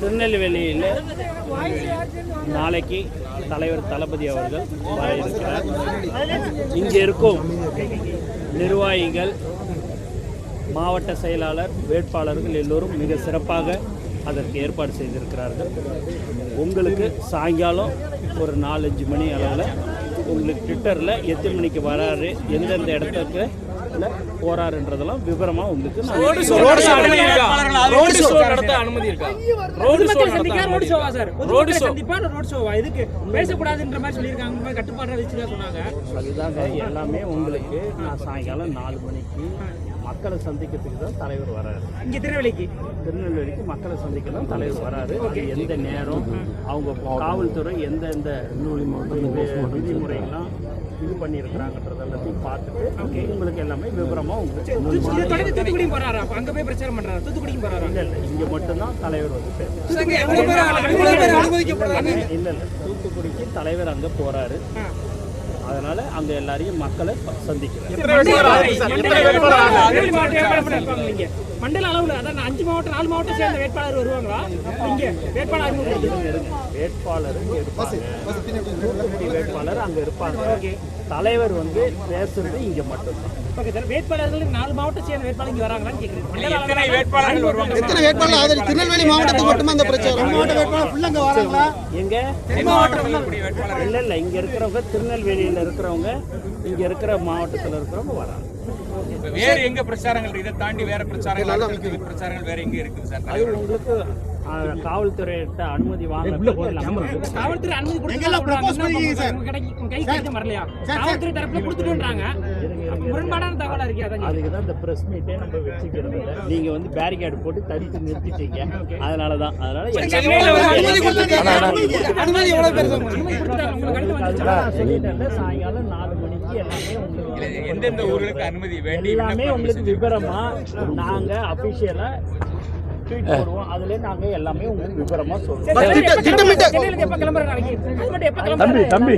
திருநெல்வேலியில் நாளைக்கு தலைவர் தளபதி அவர்கள் வர இருக்கிறார். இங்கே இருக்கும் நிர்வாகிகள், மாவட்ட செயலாளர், வேட்பாளர்கள் எல்லோரும் மிக சிறப்பாக அதற்கு ஏற்பாடு செய்திருக்கிறார்கள். உங்களுக்கு சாயங்காலம் ஒரு 4-5 மணி அளவில் உங்களுக்கு ட்விட்டரில் எத்தனை மணிக்கு வராரு, எந்தெந்த இடத்துக்கு போறாருன்றதெல்லாம் விவரமா உங்களுக்கு அனுமதி இருக்கா? அதுதாங்க எல்லாமே உங்களுக்கு. நான் சாயங்காலம் 4 மணிக்கு மக்களை சந்திக்கிறதுக்கு தான் தலைவர் வராரு. இங்கே திருநெல்வேலிக்கு மக்களை சந்திக்க தான் தலைவர் வராரு. எந்த நேரம் அவங்க காவல்துறை எந்தெந்த விதிமுறைகள்லாம் இது பண்ணியிருக்கிறாங்கன்றது எல்லாத்தையும் பார்த்துட்டு உங்களுக்கு எல்லாமே விவரமா உங்களுக்கு தூத்துக்குடியும் போறாரா? அங்க போய் பிரச்சாரம் பண்றாரு. தூத்துக்குடியும் போறாரா? இல்லை, இங்க மட்டும்தான் தலைவர் வந்து இல்லை தூத்துக்குடிக்கு தலைவர் அங்க போறாரு. அதனால அங்க எல்லாரையும் மக்களை சந்திக்கிறார். மண்டல அளவுல அதான் 5 மாவட்டம் 4 மாவட்டம் சேர்ந்த வேட்பாளர் வருவாங்களா? இங்க வேட்பாளர் தூத்துக்குடி வேட்பாளர் அங்க இருப்பாங்க. தலைவர் வந்து பேசுறது இங்க மட்டும்தான். வேட்பாளர்கள் 4 மாவட்டம் சேர்ந்த வேட்பாளர் இங்க வராங்களான்னு கேக்குறேன். எத்தனை வேட்பாளர் திருநெல்வேலி மாவட்டத்துக்கு மட்டுமா அந்த பிரச்சாரம்? மாவட்ட வேட்பாளர் ஃபுல்லா அங்க வராங்களா? எங்க இல்ல இங்க இருக்கிறவங்க, திருநெல்வேலியில இருக்கிறவங்க, இங்க இருக்கிற மாவட்டத்துல இருக்கிறவங்க வராங்க. வேற எங்க பிரச்சாரங்கள் இதை தாண்டி வேற பிரச்சாரங்கள் வேற எங்க இருக்குது சார்? அது உங்களுக்கு காவல்துறை அனுமதி வாங்க. காவல்துறை அனுமதி முரண்பாடான தகவலா இருக்கு. அதுக்குதான் இந்த பிரஸ் மீட்டே நம்ம வச்சுக்கிறது. நீங்க வந்து பேரிகேட் போட்டு தடுத்து நிறுத்திட்டீங்க. அதனாலதான் சாயங்காலம் 4 மணிக்கு எந்தெந்த ஊர்களுக்கு அனுமதி வேண்டி எல்லாமே உங்களுக்கு விவரமா நாங்க அபிஷியலா ட்வீட் போடுவோம். அதுல நாங்க எல்லாமே உங்களுக்கு விவரமா சொல்றோம். கிளம்புறோம். தம்பி